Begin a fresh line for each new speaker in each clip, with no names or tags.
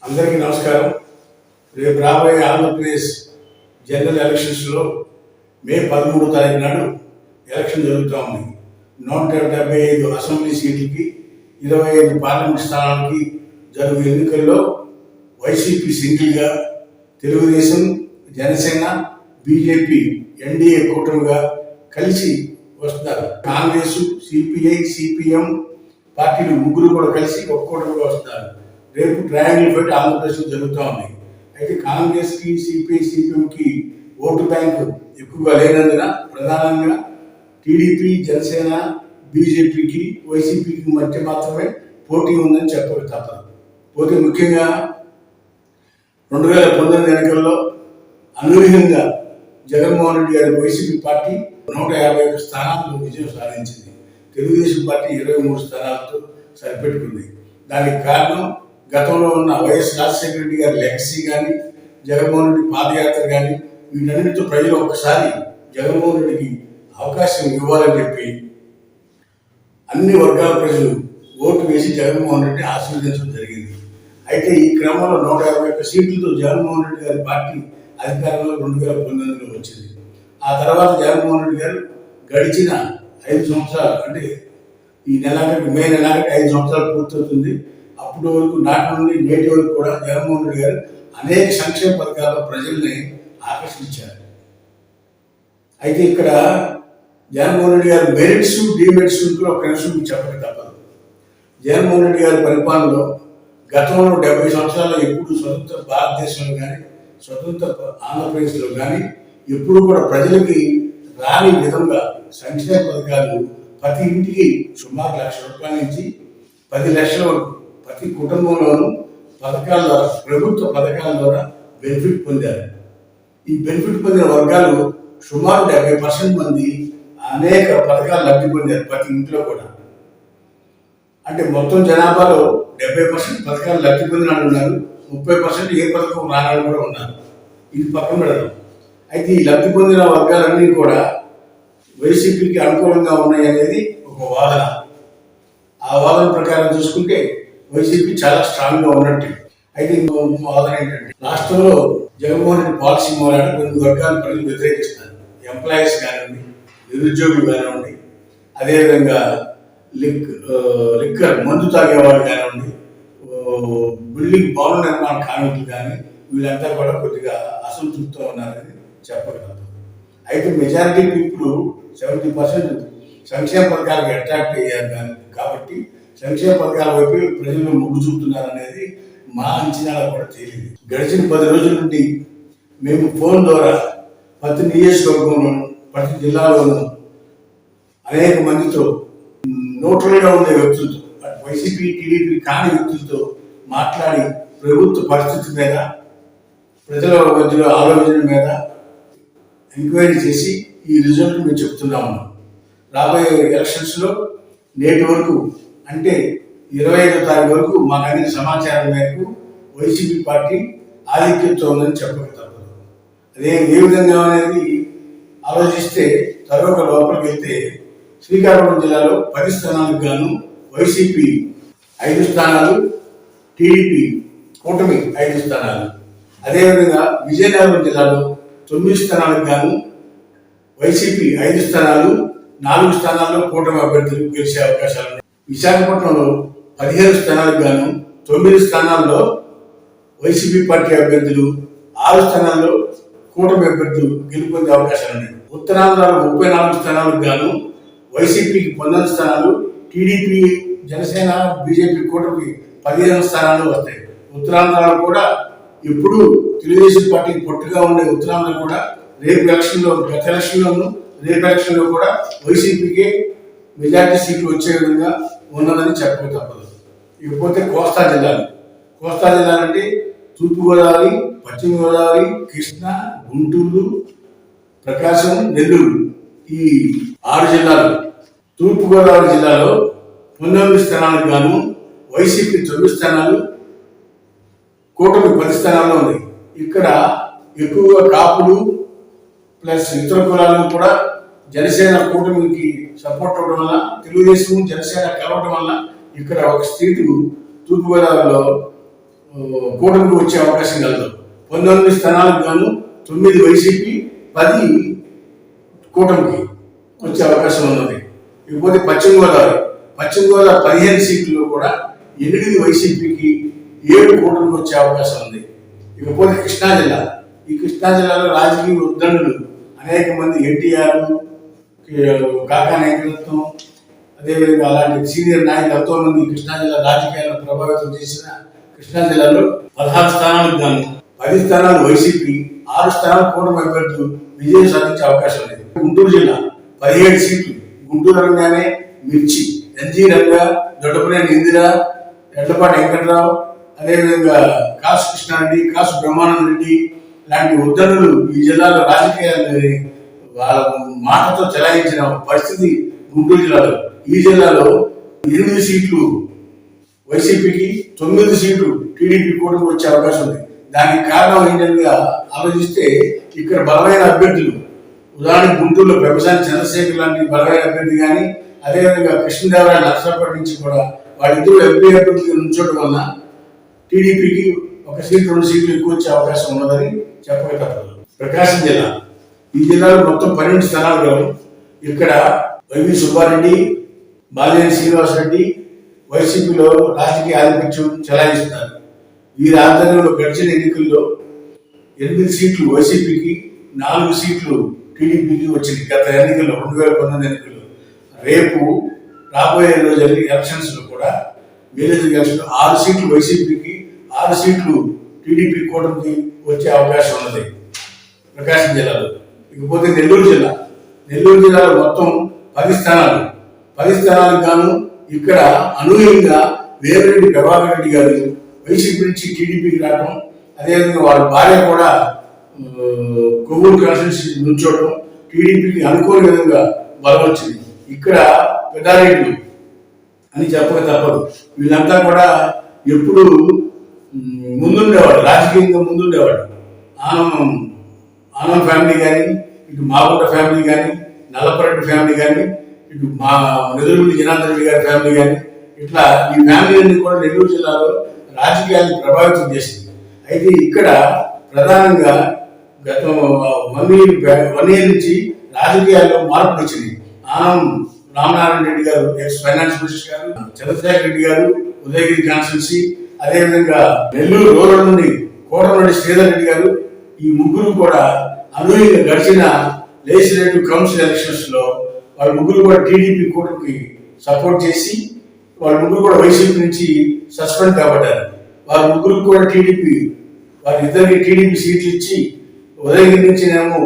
అందరికీ నమస్కారం. రేపు రాబోయే ఆంధ్రప్రదేశ్ జనరల్ ఎలక్షన్స్లో మే 13వ తారీఖు నాడు ఎలక్షన్ జరుగుతూ ఉంది. 175 అసెంబ్లీ సీట్లకి 25 పార్లమెంట్ స్థానాలకి జరుగు ఎన్నికల్లో వైసీపీ సింగిల్గా, తెలుగుదేశం, జనసేన, బీజేపీ ఎన్డీఏ కూటమిగా కలిసి వస్తున్నారు. కాంగ్రెస్, సిపిఐ, సిపిఎం పార్టీలు ముగ్గురు కూడా కలిసి ఒక కూటమిగా వస్తున్నారు. రేపు ట్రయాంగిల్ ఫైట్ ఆంధ్రప్రదేశ్లో జరుగుతూ ఉంది. అయితే కాంగ్రెస్కి, సిపిఐ, సిపిఎంకి ఓటు బ్యాంకు ఎక్కువగా లేనందున ప్రధానంగా టీడీపీ, జనసేన, బీజేపీకి, వైసీపీకి మధ్య మాత్రమే పోటీ ఉందని చెప్పక తప్పదు. పోటీ ముఖ్యంగా 2019 ఎన్నికల్లో అనూహ్యంగా జగన్మోహన్ రెడ్డి గారి వైసీపీ పార్టీ 151 స్థానాల్లో విజయం సాధించింది. తెలుగుదేశం పార్టీ 23 స్థానాలతో సరిపెట్టుకుంది. దానికి కారణం గతంలో ఉన్న వైఎస్ రాజశేఖర రెడ్డి గారి లెగసీ కానీ, జగన్మోహన్ రెడ్డి పాదయాత్ర కానీ, వీటన్నిటితో ప్రజలు ఒక్కసారి జగన్మోహన్ రెడ్డికి అవకాశం ఇవ్వాలని చెప్పి అన్ని వర్గాల ప్రజలు ఓటు వేసి జగన్మోహన్ రెడ్డిని ఆశీర్వదించడం జరిగింది. అయితే ఈ క్రమంలో 151 సీట్లతో జగన్మోహన్ రెడ్డి గారి పార్టీ అధికారంలో 2019లో వచ్చింది. ఆ తర్వాత జగన్మోహన్ రెడ్డి గారు గడిచిన 5 సంవత్సరాలు, అంటే ఈ మే నెలాఖరికి 5 సంవత్సరాలు పూర్తవుతుంది. అప్పటి వరకు, నాటి నుండి నేటి వరకు కూడా జగన్మోహన్ రెడ్డి గారు అనేక సంక్షేమ పథకాల ప్రజల్ని ఆకర్షించారు. అయితే ఇక్కడ జగన్మోహన్ రెడ్డి గారి మెరిట్స్, డిమెరిట్స్ కూడా ఒక నిమిషం మీకు చెప్పక తప్పదు. జగన్మోహన్ రెడ్డి గారి పరిపాలనలో గతంలో 70 సంవత్సరాలు ఎప్పుడు స్వతంత్ర భారతదేశంలో కానీ, స్వతంత్ర ఆంధ్రప్రదేశ్లో కానీ ఎప్పుడు కూడా ప్రజలకి రాని విధంగా సంక్షేమ పథకాలు ప్రతి ఇంటికి సుమారు ₹1,00,000 నుంచి 10 లక్షల వరకు ప్రతి కుటుంబంలోనూ పథకాల ద్వారా, ప్రభుత్వ పథకాల ద్వారా బెనిఫిట్ పొందారు. ఈ బెనిఫిట్ పొందిన వర్గాలు సుమారు 70% మంది అనేక పథకాలు లబ్ధి పొందారు ప్రతి ఇంట్లో కూడా. అంటే మొత్తం జనాభాలో 70% పథకాలు లబ్ధి పొందిన వాళ్ళు ఉన్నారు, 30% ఏ పథకం రాని కూడా ఉన్నారు. ఇది పక్కన పెడదాం. అయితే ఈ లబ్ధి పొందిన వర్గాలన్నీ కూడా వైసీపీకి అనుకూలంగా ఉన్నాయి అనేది ఒక వాదన. ఆ వాదన ప్రకారం చూసుకుంటే వైసీపీ చాలా స్ట్రాంగ్గా ఉన్నట్టు. అయితే ఇంకో వాదన ఏంటంటే, రాష్ట్రంలో జగన్మోహన్ రెడ్డి పాలసీ మూలాన కొన్ని వర్గాలు ప్రజలు వ్యతిరేకిస్తారు. ఎంప్లాయీస్ కానివ్వండి, నిరుద్యోగులు కానివ్వండి, అదేవిధంగా లిక్కర్ మందు తాగేవాళ్ళు కానివ్వండి, బిల్డింగ్ భవన నిర్మాణ కార్మికులు కానీ, వీళ్ళంతా కూడా కొద్దిగా అసంతృప్తితో ఉన్నారని చెప్పగలరు. అయితే మెజారిటీ పీపుల్ 70% సంక్షేమ పథకాలకు అట్రాక్ట్ అయ్యారు కాబట్టి సంక్షేమ పథకాల వైపు ప్రజలు మొగ్గు చూపుతున్నారు అనేది మా అంచనాలు కూడా తెలియదు. గడిచిన 10 రోజుల నుండి మేము ఫోన్ ద్వారా ప్రతి నియోజకవర్గంలోనూ, ప్రతి జిల్లాలోనూ అనేక మందితో, న్యూట్రల్గా ఉండే వ్యక్తులతో, వైసీపీ, టీడీపీ కాని వ్యక్తులతో మాట్లాడి ప్రభుత్వ పరిస్థితి మీద, ప్రజల మధ్యలో ఆలోచన మీద ఎంక్వైరీ చేసి ఈ రిజల్ట్ మేము చెప్తున్నా ఉన్నాం. రాబోయే ఎలక్షన్స్లో నేటి వరకు, అంటే 25వ తారీఖు వరకు మాకు అందిన సమాచారం మేరకు వైసీపీ పార్టీ ఆధిక్యంతో ఉందని చెప్పక తప్పదు. అదే ఏ విధంగా అనేది ఆలోచిస్తే తర్వాత లోపలికి వెళ్తే శ్రీకాకుళం జిల్లాలో 10 స్థానాలకు గాను వైసీపీ 5 స్థానాలు, టీడీపీ కూటమి 5 స్థానాలు. అదేవిధంగా విజయనగరం జిల్లాలో 9 స్థానాలకు గాను వైసీపీ 5 స్థానాలు, 4 స్థానాల్లో కూటమి అభ్యర్థులు గెలిచే అవకాశాలు ఉన్నాయి. విశాఖపట్నంలో 15 స్థానాలకు గాను 9 స్థానాల్లో వైసీపీ పార్టీ అభ్యర్థులు, 6 స్థానాల్లో కూటమి అభ్యర్థులు గెలుపొందే అవకాశాలు ఉన్నాయి. ఉత్తరాంధ్రలో 34 స్థానాలకు గాను వైసీపీకి 19 స్థానాలు, టీడీపీ, జనసేన, బీజేపీ కూటమికి 15 స్థానాలు వస్తాయి. ఉత్తరాంధ్రలో కూడా ఇప్పుడు తెలుగుదేశం పార్టీకి పొట్టుగా ఉండే ఉత్తరాంధ్ర కూడా రేపు ఎలక్షన్లో, గత ఎలక్షన్లోనూ రేపు ఎలక్షన్లో కూడా వైసీపీకి మెజార్టీ సీట్లు వచ్చే విధంగా ఉన్నదని చెప్పక తప్పదు. ఇకపోతే కోస్తా జిల్లాలు అంటే తూర్పుగోదావరి, పశ్చిమ గోదావరి, కృష్ణా, గుంటూరు, ప్రకాశం, నెల్లూరు, ఈ 6 జిల్లాలు. తూర్పుగోదావరి జిల్లాలో 19 స్థానాలకు గాను వైసీపీ 9 స్థానాలు, కూటమి 10 స్థానాల్లో ఉంది. ఇక్కడ ఎక్కువగా కాపులు ప్లస్ ఇతర కులాలను కూడా జనసేన కూటమికి సపోర్ట్ అవ్వడం వల్ల, తెలుగుదేశం, జనసేన కలవడం వల్ల ఇక్కడ ఒక సీటు తూర్పుగోదావరిలో కూటమికి వచ్చే అవకాశం కలదు. 19 స్థానాలకు గాను 9 వైసీపీ, 10 కూటమికి వచ్చే అవకాశం ఉన్నది. ఇకపోతే పశ్చిమ గోదావరి 15 సీట్లలో కూడా 8 వైసీపీకి, 7 కూటమికి వచ్చే అవకాశం ఉంది. ఇకపోతే కృష్ణా జిల్లా, ఈ కృష్ణా జిల్లాలో రాజకీయ ఉద్దండులు అనేక మంది, ఎన్టీఆర్, కాకా నాయకత్వం, అదేవిధంగా అలాంటి సీనియర్ నాయకులు ఎంతో మంది కృష్ణా జిల్లా రాజకీయాలను ప్రభావితం చేసిన కృష్ణా జిల్లాలో 16 స్థానాలకు గాను 10 స్థానాలు వైసీపీ, 6 స్థానాలు కూటమి అభ్యర్థులు విజయం సాధించే అవకాశం ఉంది. గుంటూరు జిల్లా 17 సీట్లు. గుంటూరు రంగానే మిర్చి, ఎన్జీ రంగా, దొడ్డపనేని ఇందిరా, ఎడ్లపాటి వెంకట్రావు, అదేవిధంగా కాసు కృష్ణారెడ్డి, కాసు బ్రహ్మానంద రెడ్డి లాంటి ఉద్దండులు ఈ జిల్లాలో రాజకీయాలని వాళ్ళ మాటతో చెలాయించిన పరిస్థితి గుంటూరు జిల్లాలో. ఈ జిల్లాలో 8 సీట్లు వైసీపీకి, 9 సీట్లు టీడీపీ కూటమికి వచ్చే అవకాశం ఉంది. దానికి కారణం ఏంటంటే ఆలోచిస్తే ఇక్కడ బలమైన అభ్యర్థులు, ఉదాహరణకు గుంటూరులో పెంపసాని చంద్రశేఖర్ లాంటి బలమైన అభ్యర్థి కానీ, అదేవిధంగా కృష్ణదేవరాయ నర్సాపేట నుంచి కూడా వాళ్ళిద్దరూ ఎంపీ అభ్యర్థులు నుంచోవడం వలన టీడీపీకి 1 సీటు 2 సీట్లు ఎక్కువ వచ్చే అవకాశం ఉన్నదని చెప్పక తప్పదు. ప్రకాశం జిల్లా, ఈ జిల్లాలో మొత్తం 12 స్థానాలు కావు. ఇక్కడ వైవి సుబ్బారెడ్డి, బాలినేని శ్రీనివాసరెడ్డి వైసీపీలో రాజకీయ ఆధిపత్యం చెలాయిస్తున్నారు. వీరి ఆధ్వర్యంలో గడిచిన ఎన్నికల్లో 8 సీట్లు వైసీపీకి, 4 సీట్లు టీడీపీకి వచ్చింది. గత ఎన్నికల్లో 2019 ఎన్నికల్లో. రేపు రాబోయే రోజు ఎలక్షన్స్ లో కూడా విలేజ్ ఎలక్షన్ 6 సీట్లు వైసీపీకి, 6 సీట్లు టీడీపీ కూటమికి వచ్చే అవకాశం ఉన్నది ప్రకాశం జిల్లాలో. ఇకపోతే నెల్లూరు జిల్లాలో మొత్తం 10 స్థానాలు. 10 స్థానాలకు గాను ఇక్కడ అనూహ్యంగా వేమిరెడ్డి ప్రభాకర్ రెడ్డి గారు వైసీపీ నుంచి టీడీపీకి రావడం, అదేవిధంగా వాళ్ళ భార్య కూడా కొవ్వూరు కాన్స్టిట్యూన్సీ నుంచోవడం టీడీపీకి అనుకోని విధంగా బలం వచ్చింది. ఇక్కడ పెద్దారెడ్డి అని చెప్పక తప్పదు. వీళ్ళంతా కూడా ఎప్పుడు ముందుండేవాడు, రాజకీయంగా ముందుండేవాడు. ఆనం ఫ్యామిలీ కానీ, ఇటు మాగుంట ఫ్యామిలీ కానీ, నల్లపరెడ్డి ఫ్యామిలీ కానీ, ఇటు మా నెల్లూరు జనార్దన్ రెడ్డి గారి ఫ్యామిలీ కానీ, ఇట్లా ఈ ఫ్యామిలీలన్నీ కూడా నెల్లూరు జిల్లాలో రాజకీయాన్ని ప్రభావితం చేసింది. అయితే ఇక్కడ ప్రధానంగా గత 1 ఇయర్ నుంచి రాజకీయాల్లో మార్పు వచ్చింది. ఆనం రామనారాయణ రెడ్డి గారు, ఎక్స్ ఫైనాన్స్ మినిస్టర్ గారు, చంద్రశేఖర్ రెడ్డి గారు ఉదయగిరి కాన్స్టిట్యున్సీ, అదేవిధంగా నెల్లూరు రూరల్ నుండి కోటమిరెడ్డి శ్రీధర్ రెడ్డి గారు, ఈ ముగ్గురు కూడా అనూహ్యంగా గడిచిన లెజిస్లేటివ్ కౌన్సిల్ ఎలక్షన్స్ లో వాళ్ళ ముగ్గురు కూడా టీడీపీ కూటమికి సపోర్ట్ చేసి వాళ్ళ ముగ్గురు కూడా వైసీపీ నుంచి సస్పెండ్ కాబట్టారు. వాళ్ళ ముగ్గురు కూడా వారిద్దరికి టీడీపీ సీట్లు ఇచ్చి ఉదయగిరి నుంచి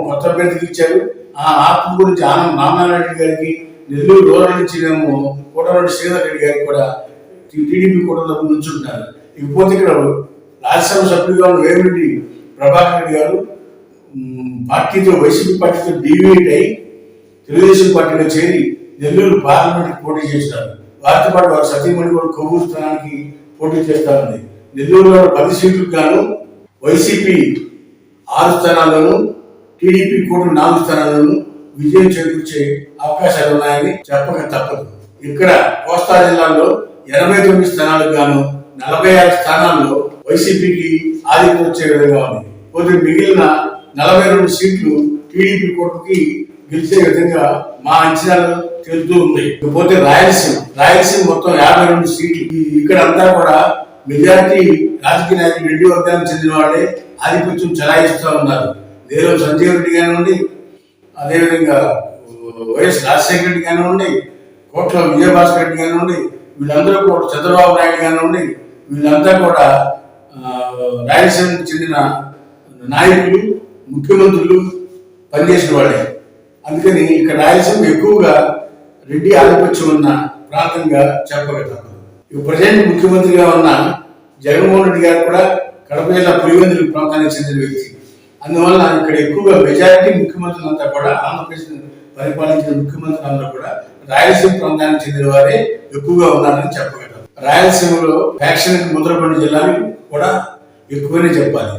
కొత్త అభ్యర్థికి ఇచ్చారు. ఆ ఆత్మ గురించి ఆనం రామనారాయణ రెడ్డి గారికి, నెల్లూరు రూరల్ నుంచి కోటమిరెడ్డి శ్రీధర్ రెడ్డి గారికి కూడా టీడీపీ కూటమిలో నుంచుంటున్నారు. ఇకపోతే ఇక్కడ రాజ్యసభ సభ్యులుగా ఉన్న వేమిరెడ్డి ప్రభాకర్ రెడ్డి గారు పార్టీతో, వైసీపీ పార్టీతో డీవియేట్ అయి తెలుగుదేశం పార్టీలో చేరి నెల్లూరు పార్లమెంట్కి పోటీ చేస్తారు. వారితో పాటు వారి సతీమణి కూడా కొవ్వూరు స్థానానికి పోటీ చేస్తారండి. నెల్లూరులో 10 సీట్లకు గాను వైసీపీ 6 స్థానాల్లోనూ, టీడీపీ కూటమి 4 స్థానాల్లోనూ విజయం చేకూర్చే అవకాశాలు ఉన్నాయని చెప్పక తప్పదు. ఇక్కడ కోస్తా జిల్లాలో 89 స్థానాలకు గాను 46 స్థానాల్లో వైసీపీకి ఆధిక్యం వచ్చే విధంగా ఉంది. పోతే మిగిలిన 42 సీట్లు టీడీపీ కూటమికి గెలిచే విధంగా మా అంచనాలు తెలుస్తూ ఉన్నాయి. ఇకపోతే రాయలసీమ మొత్తం 52 సీట్లు. ఇక్కడ అంతా కూడా మెజారిటీ రాజకీయ నాయకులు రెడ్డి వర్గానికి చెందిన వాళ్ళే ఆధిపత్యం చెలాయిస్తూ ఉన్నారు. దేవం సంజీవ్ రెడ్డి కానివ్వండి, అదేవిధంగా వైఎస్ రాజశేఖర రెడ్డి కానివ్వండి, కోట్ల విజయభాస్కర్ రెడ్డి కానివ్వండి, వీళ్ళందరూ కూడా చంద్రబాబు నాయుడు కానివ్వండి, వీళ్ళంతా కూడా రాయలసీమకు చెందిన నాయకులు, ముఖ్యమంత్రులు పనిచేసిన వాళ్ళే. అందుకని ఇక్కడ రాయలసీమ ఎక్కువగా రెడ్డి ఆధిపత్యం ఉన్న ప్రాంతంగా చెప్పగలుగుతారు. ప్రజెంట్ ముఖ్యమంత్రిగా ఉన్న జగన్మోహన్ రెడ్డి గారు కూడా కడప జిల్లా పులివెందుల ప్రాంతానికి చెందిన వ్యక్తి. అందువల్ల ఇక్కడ ఎక్కువగా మెజారిటీ ముఖ్యమంత్రులంతా కూడా, ఆంధ్రప్రదేశ్ పరిపాలించిన ముఖ్యమంత్రులందరూ కూడా రాయలసీమ ప్రాంతానికి చెందిన వారే ఎక్కువగా ఉన్నారని చెప్పగలరు. రాయలసీమలో ఫ్యాక్షన్ ముద్రపడిన జిల్లాలు కూడా ఎక్కువనే చెప్పాలి.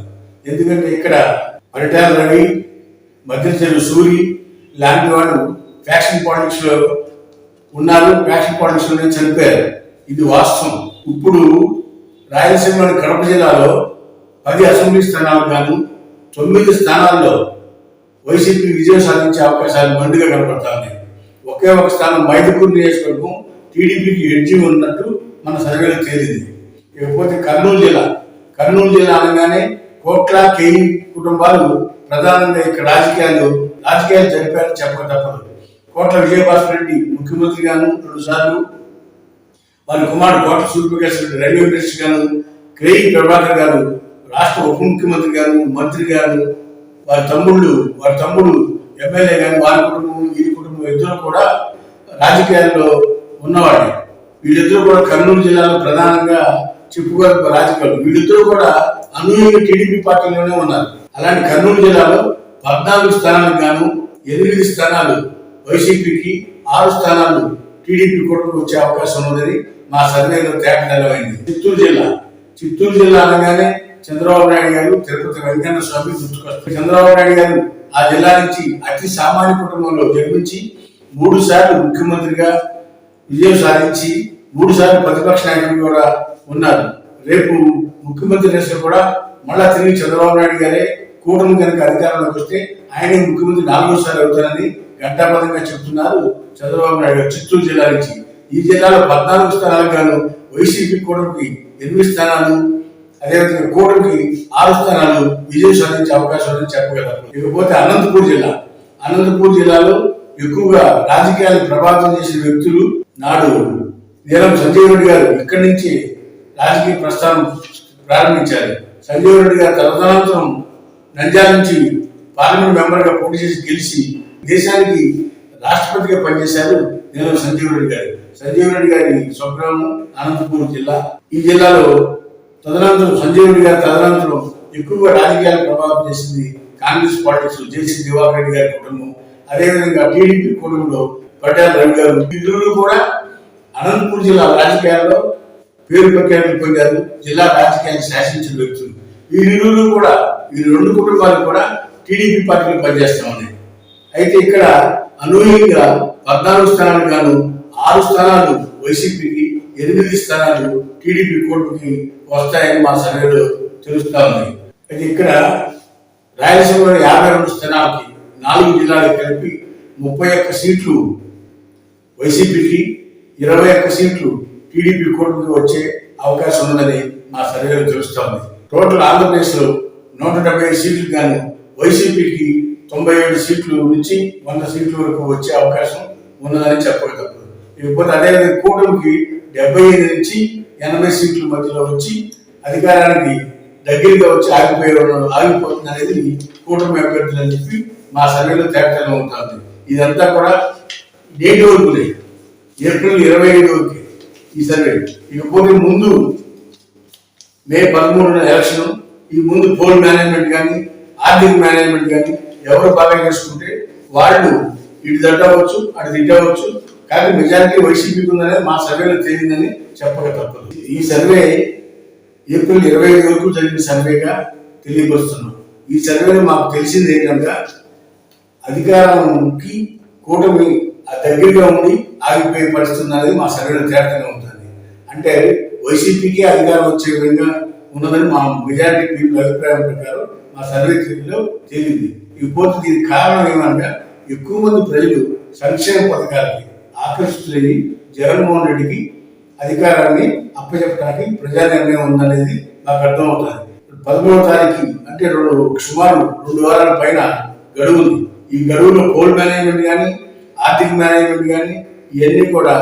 ఎందుకంటే ఇక్కడ పరిటాల రవి, మధ్యచెరు సూరి లాంటి వాళ్ళు ఫ్యాక్షన్ పాలిటిక్స్ లో ఉన్నారు. ఫ్యాక్షన్ పాలిటిక్స్ లోనే చనిపోయారు. ఇది వాస్తవం. ఇప్పుడు రాయలసీమలోని కడప జిల్లాలో 10 అసెంబ్లీ స్థానాలకు గాను 9 స్థానాల్లో వైసీపీ విజయం సాధించే అవకాశాలు మెండుగా కనపడతాయి. ఒకే ఒక స్థానం మైదుకూరు నియోజకవర్గం టీడీపీకి ఎడ్జి ఉన్నట్టు మన సర్వేలో తేలింది. ఇకపోతే కర్నూలు జిల్లా అనగానే కోట్ల కేయి కుటుంబాలు ప్రధానంగా ఇక్కడ రాజకీయాలు జరిపారని చెప్పక తప్పదు. కోట్ల విజయభాస్కర్ రెడ్డి ముఖ్యమంత్రి గాను 2 సార్లు, వారి కుమారుడు కోట్ల సూర్యప్రకాష్ రెడ్డి రైల్వే మినిస్టర్ గాను, కేయి ప్రభాకర్ గారు రాష్ట్ర ఉప ముఖ్యమంత్రి గారు, మంత్రి గారు, వారి తమ్ముడు ఎమ్మెల్యే గారు, వారి కుటుంబం వీరి కుటుంబం ఇద్దరు కూడా రాజకీయాల్లో ఉన్నవాడే. వీళ్ళిద్దరూ కూడా కర్నూలు జిల్లాలో ప్రధానంగా చెప్పుకోగల రాజకీయాలు. వీళ్ళిద్దరూ కూడా అనూహ్యంగా టీడీపీ పార్టీలోనే ఉన్నారు. అలాంటి కర్నూలు జిల్లాలో 14 స్థానాలకు గాను 8 స్థానాలు వైసీపీకి, 6 స్థానాలు టీడీపీ కూటమికి వచ్చే అవకాశం ఉన్నదని మా సర్వేలో తేటతెల్లమైంది. చిత్తూరు జిల్లా అనగానే చంద్రబాబు నాయుడు గారు, తిరుపతి వెంకన్న స్వామి గుర్తుకొస్తారు. చంద్రబాబు నాయుడు గారు ఆ జిల్లా నుంచి అతి సామాన్య కుటుంబంలో జన్మించి 3 సార్లు ముఖ్యమంత్రిగా విజయం సాధించి 3 సార్లు ప్రతిపక్ష నాయకుడు కూడా ఉన్నారు. రేపు ముఖ్యమంత్రి దశలో కూడా మళ్ళా తిరిగి చంద్రబాబు నాయుడు గారే కూటమి కనుక అధికారంలోకి వస్తే ఆయనే ముఖ్యమంత్రి 4వ అవుతారని ఘంటాపథంగా చెప్తున్నారు చంద్రబాబు నాయుడు గారు. చిత్తూరు జిల్లా నుంచి ఈ జిల్లాలో 14 స్థానాలకు గాను వైసీపీ కూటమికి 8 స్థానాలు, అదేవిధంగా కూటమికి 6 స్థానాలు విజయం సాధించే అవకాశం ఉందని చెప్పగలరు. ఇకపోతే అనంతపూర్ జిల్లాలో ఎక్కువగా రాజకీయాలు ప్రభావితం చేసిన వ్యక్తులు నాడు నీలం సంజీవ్ రెడ్డి గారు ఇక్కడి నుంచి రాజకీయ ప్రస్థానం ప్రారంభించారు. సంజీవ్ రెడ్డి గారు తదనంతరం నంద్యాల నుంచి పార్లమెంట్ మెంబర్ గా పోటీ చేసి గెలిచి దేశానికి రాష్ట్రపతిగా పనిచేశారు నీలం సంజీవ్ రెడ్డి గారు. సంజీవ్ రెడ్డి గారి స్వగ్రామం అనంతపూర్ జిల్లా. ఈ జిల్లాలో సంజీవ్ రెడ్డి గారి తదనంతరం ఎక్కువగా రాజకీయాలు ప్రభావితం చేసింది కాంగ్రెస్ పాలిటిక్స్ జేసీ దివాకర్ రెడ్డి గారి కుటుంబం, అదేవిధంగా టీడీపీ కుటుంబంలో పటేల్ రవి గారు. ఇద్దరు కూడా అనంతపూర్ జిల్లా రాజకీయాల్లో పేరు ప్రఖ్యాతులు పొందారు. జిల్లా రాజకీయాన్ని శాసించిన వ్యక్తులు. ఈ 2 కుటుంబాలు కూడా టీడీపీ పార్టీలో పనిచేస్తా ఉన్నాయి. అయితే ఇక్కడ అనూహ్యంగా 14 స్థానాలకు గాను 6 స్థానాలు వైసీపీకి, 8 స్థానాలు టీడీపీ కూటమికి వస్తాయని మా సర్వేలో తెలుస్తా ఉంది. అయితే ఇక్కడ రాయలసీమలో 52 స్థానాలకి 4 జిల్లాలకు కలిపి 31 సీట్లు వైసీపీకి, 21 సీట్లు టీడీపీ కూటమికి వచ్చే అవకాశం ఉందని మా సర్వేలో తెలుస్తోంది. టోటల్ ఆంధ్రప్రదేశ్ లో 175 సీట్లు గాను వైసీపీకి 97 సీట్లు నుంచి 100 సీట్ల వరకు వచ్చే అవకాశం ఉన్నదని చెప్పగలరు. ఇకపోతే అదేవిధంగా కూటమికి 75 నుంచి 80 సీట్ల మధ్యలో వచ్చి అధికారానికి దగ్గరగా వచ్చి ఆగిపోతుంది అనేది కూటమి అభ్యర్థులు అని చెప్పి మా సర్వేలో తేటతెల్లం అవుతుంది. ఇదంతా కూడా నేటి వరకు ఏప్రిల్ 25 వరకు ఈ సర్వే. ఇకపోతే ముందు మే 13 ఎలక్షన్, ఈ ముందు పోల్ మేనేజ్మెంట్ కానీ ఆర్థిక మేనేజ్మెంట్ కానీ ఎవరు బాగా చేసుకుంటే వాళ్ళు ఇటు తట్టవచ్చు అటు తిట్టవచ్చు, కానీ మెజారిటీ వైసీపీకి ఉందనేది మా సర్వేలో తేలిందని చెప్పక తప్పదు. ఈ సర్వే ఏప్రిల్ 25 వరకు జరిగిన సర్వేగా తెలియపరుస్తున్నాం. ఈ సర్వేలో మాకు తెలిసింది ఏంటంటే అధికారానికి కూటమి దగ్గరగా ఉండి ఆగిపోయే పరిస్థితి అనేది మా సర్వేలో తేటగా ఉంటుంది. అంటే వైసీపీకి అధికారం వచ్చే విధంగా ఉన్నదని మా మెజారిటీ పీపుల్ అభిప్రాయం ప్రకారం మా సర్వేలో తేలింది. ఇకపోతే దీనికి కారణం ఏమనగా ఎక్కువ మంది ప్రజలు సంక్షేమ పథకాలకి ఆకర్షితులయ్యి జగన్మోహన్ రెడ్డికి అధికారాన్ని అప్పచెప్పడానికి ప్రజా నిర్ణయం ఉందనేది నాకు అర్థమవుతుంది. 13వ తారీఖు అంటే సుమారు 2 వారాల పైన గడువు ఉంది. ఈ గడువులో పోల్ మేనేజ్మెంట్ కానీ ఆర్థిక మేనేజ్మెంట్ కానీ ఇవన్నీ కూడా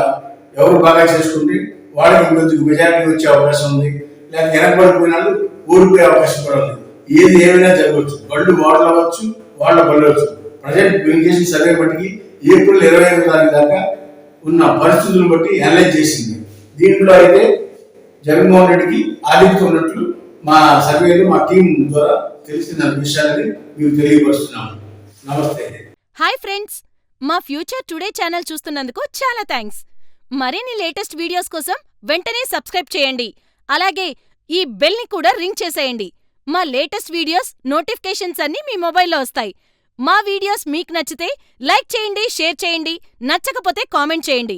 ఎవరు బాగా చేసుకుంటే వాళ్ళకి ఇంకొంచెం మెజారిటీ వచ్చే అవకాశం ఉంది. లేకపోతే వెనకబడిపోయిన వాళ్ళు ఓడిపోయే అవకాశం కూడా ఉంది. ఏది ఏమైనా జరగవచ్చు. బళ్ళు వాళ్ళు అవ్వచ్చు, వాళ్ళ బళ్ళు అవ్వచ్చు. ప్రజెంట్ మేము చేసిన సర్వే బట్టి ఏప్రిల్ 25వ తారీఖు దాకా ఉన్న పరిస్థితులను బట్టి అనలైజ్ చేసింది. దీంట్లో అయితే జగన్మోహన్ రెడ్డికి ఆధిక్యత ఉన్నట్లు మా సర్వేలో మా టీం ద్వారా తెలిసిన విషయాన్ని మేము తెలియపరుస్తున్నాము. నమస్తే.
హాయ్ ఫ్రెండ్స్, మా ఫ్యూచర్ టుడే ఛానల్ చూస్తున్నందుకు చాలా థ్యాంక్స్. మరిన్ని లేటెస్ట్ వీడియోస్ కోసం వెంటనే సబ్స్క్రైబ్ చేయండి. అలాగే ఈ బెల్ ని కూడా రింగ్ చేసేయండి. మా లేటెస్ట్ వీడియోస్ నోటిఫికేషన్స్ అన్నీ మీ మొబైల్లో వస్తాయి. మా వీడియోస్ మీకు నచ్చితే లైక్ చేయండి, షేర్ చేయండి, నచ్చకపోతే కామెంట్ చేయండి.